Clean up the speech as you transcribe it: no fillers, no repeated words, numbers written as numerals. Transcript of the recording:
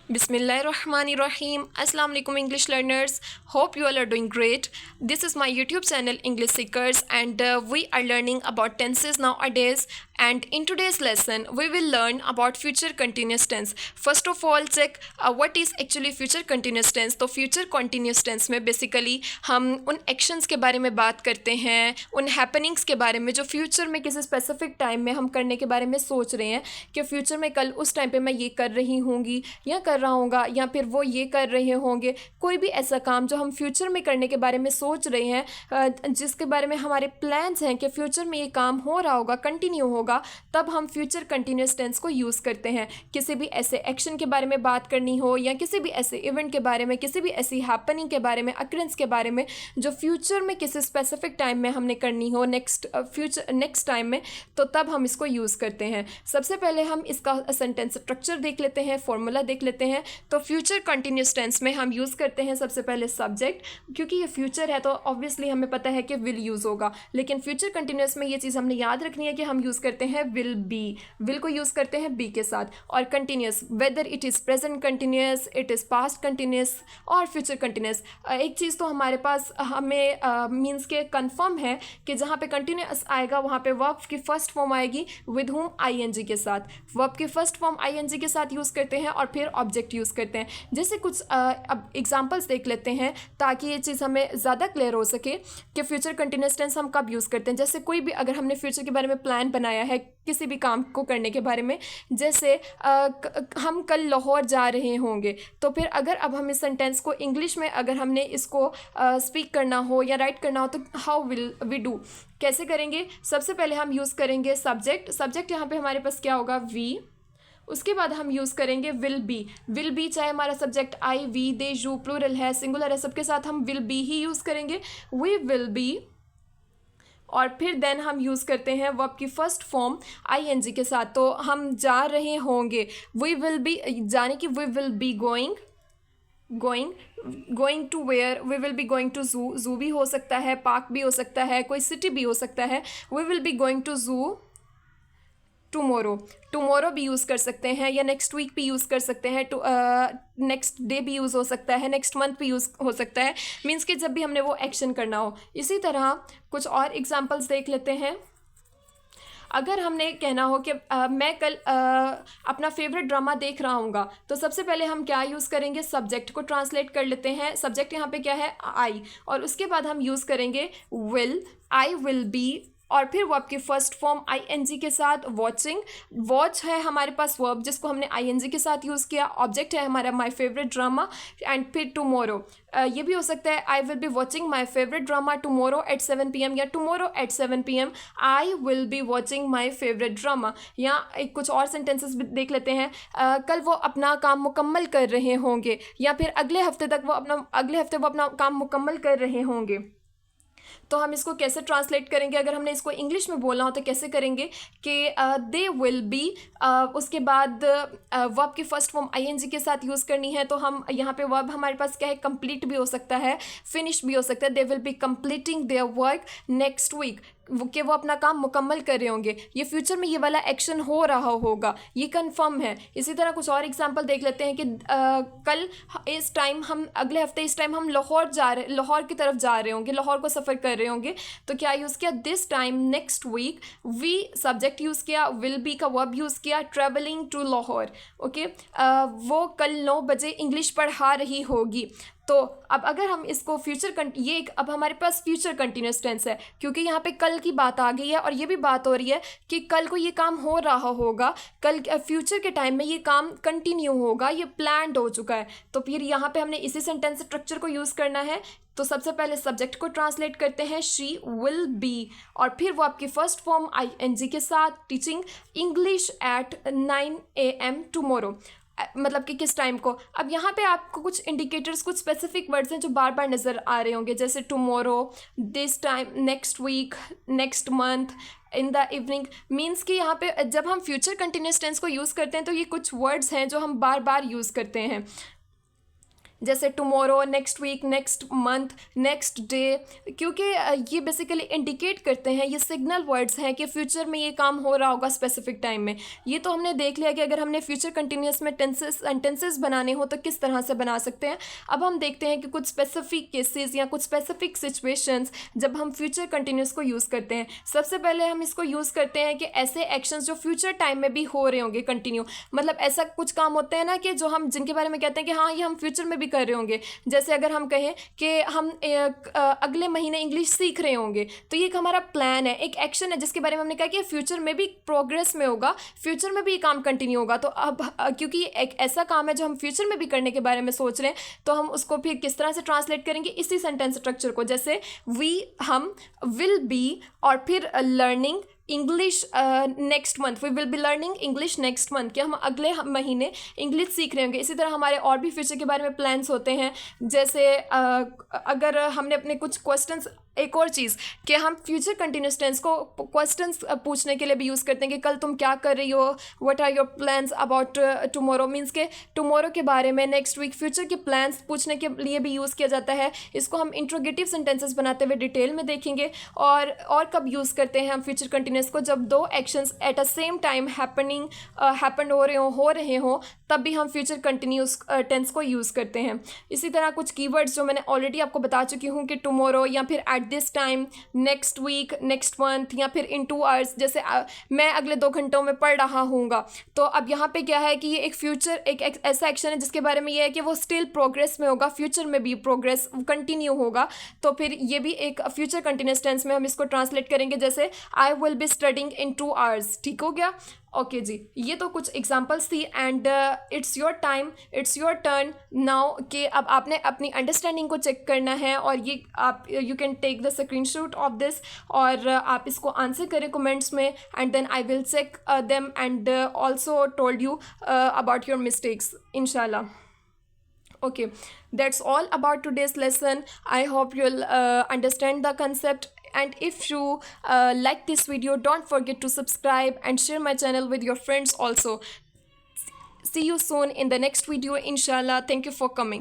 Bismillahirrahmanirrahim. Assalamu alaikum English learners. Hope you all are doing great. This is my YouTube channel English Seekers and we are learning about tenses nowadays, and in today's lesson we will learn about future continuous tense. First of all check what is actually future continuous tense. तो future continuous tense में basically हम उन actions के बारे में बात करते हैं, उन happenings के बारे में जो future में किसी specific time में हम करने के बारे में सोच रहे हैं कि future में कल उस time पे मैं ये कर रही होंगी या कर रहा होगा या फिर वो ये कर रहे होंगे। कोई भी ऐसा काम जो हम फ्यूचर में करने के बारे में सोच रहे हैं, जिसके बारे में हमारे प्लान्स हैं कि फ्यूचर में ये काम हो रहा होगा, कंटिन्यू होगा, तब हम फ्यूचर कंटिन्यूस टेंस को यूज़ करते हैं। किसी भी ऐसे एक्शन के बारे में बात करनी हो या किसी भी ऐसे इवेंट के बारे में, किसी भी ऐसी हैपनिंग के बारे में, अक्रेंस के बारे में जो फ्यूचर में किसी स्पेसिफिक टाइम में हमने करनी हो, नेक्स्ट टाइम में, तो तब हम इसको यूज़ करते हैं। सबसे पहले हम इसका सेंटेंस स्ट्रक्चर देख लेते हैं, फॉर्मूला देख लेते हैं। तो फ्यूचर कंटिन्यूस टेंस में हम यूज़ करते हैं सबसे पहले सब्जेक्ट, क्योंकि ये फ्यूचर है तो ऑब्वियसली हमें पता है कि विल यूज़ होगा, लेकिन फ्यूचर कंटिन्यूस में ये चीज़ हमने याद रखनी है कि हम यूज़ करते हैं विल बी। विल को यूज़ करते हैं बी के साथ। और continuous, whether it is present continuous, it is past continuous और फ्यूचर कंटिन्यूस। एक चीज़ तो हमारे पास हमें मीन्स के कन्फर्म है कि जहाँ पे कंटिन्यूस आएगा वहाँ पे वर्ब की फर्स्ट फॉर्म आएगी विद हुम आईएनजी के साथ। वर्ब की फर्स्ट फॉर्म आईएनजी के साथ यूज़ करते हैं और फिर ऑब्जेक्ट यूज़ करते हैं। जैसे कुछ अब एग्जांपल्स देख लेते हैं ताकि ये चीज़ हमें ज़्यादा क्लियर हो सके कि फ्यूचर कंटिन्यूस टेंस हम कब यूज़ करते हैं। जैसे कोई भी अगर हमने फ्यूचर के बारे में प्लान बनाया है किसी भी काम को करने के बारे में, जैसे हम कल लाहौर जा रहे होंगे, तो फिर अगर अब हम इस सेंटेंस को इंग्लिश में अगर हमने इसको स्पीक करना हो या राइट करना हो तो हाउ विल वी डू, कैसे करेंगे? सबसे पहले हम यूज़ करेंगे सब्जेक्ट यहाँ पे हमारे पास क्या होगा? वी। उसके बाद हम यूज़ करेंगे विल बी, चाहे हमारा subject I, we, they, you, plural है, सिंगुलर है, सबके साथ हम विल बी ही यूज़ करेंगे, वी विल बी। और फिर देन हम यूज़ करते हैं वर्ब की फर्स्ट फॉर्म आईएनजी के साथ। तो हम जा रहे होंगे, वी विल बी, जाने की we will be going to where, we will be going to zoo भी हो सकता है, पार्क भी हो सकता है, कोई सिटी भी हो सकता है। We will be going to zoo tomorrow भी यूज़ कर सकते हैं या नेक्स्ट वीक भी यूज़ कर सकते हैं, नेक्स्ट डे भी यूज़ हो सकता है, नेक्स्ट मंथ भी यूज़ हो सकता है, मीन्स कि जब भी हमने वो एक्शन करना हो। इसी तरह कुछ और एग्जांपल्स देख लेते हैं। अगर हमने कहना हो कि मैं कल अपना फेवरेट ड्रामा देख रहा हूँगा, तो सबसे पहले हम क्या यूज़ करेंगे? सब्जेक्ट को ट्रांसलेट कर लेते हैं। सब्जेक्ट यहाँ पे क्या है? आई। और उसके बाद हम यूज़ करेंगे विल, आई विल बी, और फिर वर्ब की फर्स्ट फॉर्म आईएनजी के साथ वॉचिंग। वॉच है हमारे पास वर्ब जिसको हमने आईएनजी के साथ यूज़ किया। ऑब्जेक्ट है हमारा माय फेवरेट ड्रामा, एंड फिर टुमोरो। ये भी हो सकता है I will be watching my favourite drama tomorrow at 7 PM या tomorrow at 7 PM I will be watching my favourite drama. या कुछ और सेंटेंसेस भी देख लेते हैं। कल वो अपना काम मुकम्मल कर रहे होंगे, या फिर अगले हफ्ते वो अपना काम मुकम्मल कर रहे होंगे। तो हम इसको कैसे ट्रांसलेट करेंगे? अगर हमने इसको इंग्लिश में बोलना हो तो कैसे करेंगे कि दे विल बी, उसके बाद वर्ब की फर्स्ट फॉर्म आईएनजी के साथ यूज़ करनी है। तो हम यहाँ पे वर्ब हमारे पास क्या है? कंप्लीट भी हो सकता है, फिनिश भी हो सकता है। They will be completing their work next week, कि वो अपना काम मुकम्मल कर रहे होंगे। ये फ्यूचर में ये वाला एक्शन हो रहा होगा, ये कंफर्म है। इसी तरह कुछ और एग्जांपल देख लेते हैं कि कल इस टाइम हम, अगले हफ्ते इस टाइम हम लाहौर की तरफ जा रहे होंगे, लाहौर को सफ़र कर रहे होंगे। तो क्या यूज़ किया? This time next week, we subject use किया, विल बी का वर्ब यूज़ किया, ट्रेवलिंग टू लाहौर। ओके, वो कल 9 बजे इंग्लिश पढ़ा रही होगी। तो अब अगर हम इसको अब हमारे पास फ्यूचर कंटिन्यूस टेंस है, क्योंकि यहाँ पे कल की बात आ गई है और ये भी बात हो रही है कि कल को ये काम हो रहा होगा, कल फ्यूचर के टाइम में ये काम कंटिन्यू होगा, ये प्लान्ड हो चुका है। तो फिर यहाँ पे हमने इसी सेंटेंस स्ट्रक्चर को यूज़ करना है। तो सबसे पहले सब्जेक्ट को ट्रांसलेट करते हैं शी विल बी, और फिर वो आपकी फर्स्ट फॉर्म आईएनजी के साथ teaching English at 9 AM tomorrow, मतलब कि किस टाइम को। अब यहाँ पे आपको कुछ इंडिकेटर्स, कुछ स्पेसिफिक वर्ड्स हैं जो बार बार नज़र आ रहे होंगे, जैसे tomorrow, this time, next week, next month, in the evening. Means कि यहाँ पे जब हम फ्यूचर कंटिन्यूस टेंस को यूज़ करते हैं तो ये कुछ वर्ड्स हैं जो हम बार बार यूज़ करते हैं। जैसे tomorrow, next week, next month, next day, क्योंकि ये बेसिकली इंडिकेट करते हैं, ये सिग्नल वर्ड्स हैं कि फ्यूचर में ये काम हो रहा होगा स्पेसिफिक टाइम में। ये तो हमने देख लिया कि अगर हमने फ्यूचर कंटिन्यूस में सेंटेंसेस बनाने हो तो किस तरह से बना सकते हैं। अब हम देखते हैं कि कुछ स्पेसिफिक केसेस या कुछ स्पेसिफिक सिचुएशंस जब हम फ्यूचर कंटिन्यूस को यूज़ करते हैं। सबसे पहले हम इसको यूज़ करते हैं कि ऐसे एक्शंस जो फ्यूचर टाइम में भी हो रहे होंगे कंटिन्यू, मतलब ऐसा कुछ काम होते हैं ना कि जो हम जिनके बारे में कहते हैं कि हाँ ये हम फ्यूचर में भी कर रहे होंगे। जैसे अगर हम कहें कि हम अगले महीने इंग्लिश सीख रहे होंगे, तो ये एक हमारा प्लान है, एक एक्शन है जिसके बारे में हमने कहा कि फ्यूचर में भी प्रोग्रेस में होगा, फ्यूचर में भी ये काम कंटिन्यू होगा। तो अब क्योंकि एक ऐसा काम है जो हम फ्यूचर में भी करने के बारे में सोच रहे हैं, तो हम उसको फिर किस तरह से ट्रांसलेट करेंगे, इसी सेंटेंस स्ट्रक्चर को। जैसे हम विल बी और फिर learning English next month, we will be learning English next month, कि हम अगले महीने इंग्लिश सीख रहे होंगे। इसी तरह हमारे और भी फ्यूचर के बारे में प्लान्स होते हैं। जैसे अगर हमने अपने कुछ क्वेश्चंस, एक और चीज़ कि हम फ्यूचर कंटिन्यूस टेंस को क्वेश्चंस पूछने के लिए भी यूज़ करते हैं कि कल तुम क्या कर रही हो, what are your plans about tomorrow, means के टुमारो के बारे में, नेक्स्ट वीक, फ्यूचर के प्लान्स पूछने के लिए भी यूज़ किया जाता है। इसको हम इंट्रोगेटिव सेंटेंसेस बनाते हुए डिटेल में देखेंगे। और कब यूज़ करते हैं हम फ्यूचर कंटिन्यूस को, जब दो actions at a same time happen हो रहे हो, तब भी हम फ्यूचर कंटिन्यूस टेंस को यूज़ करते हैं। इसी तरह कुछ कीवर्ड्स जो मैंने ऑलरेडी आपको बता चुकी हूँ कि टुमारो या फिर at this time, next week, next month, या फिर इन 2 आवर्स, जैसे मैं अगले 2 घंटों में पढ़ रहा हूँगा। तो अब यहाँ पे क्या है कि ये एक फ्यूचर, एक ऐसा एक्शन है जिसके बारे में ये है कि वो स्टिल प्रोग्रेस में होगा, फ्यूचर में भी प्रोग्रेस कंटिन्यू होगा। तो फिर ये भी एक फ्यूचर कंटिन्यूस टेंस में हम इसको ट्रांसलेट करेंगे, जैसे I will be studying in 2 hours. ठीक हो गया? ओके जी, ये तो कुछ एग्जांपल्स थी। And it's your time, it's your turn now, कि अब आपने अपनी अंडरस्टैंडिंग को चेक करना है, और ये आप you can take the screenshot of this, और आप इसको आंसर करें कमेंट्स में, and then I will check them and also told you about your mistakes, इंशाल्लाह. Okay, that's all about today's lesson. I hope you'll understand the concept. And if you like this video, don't forget to subscribe and share my channel with your friends also. See you soon in the next video, inshallah. Thank you for coming.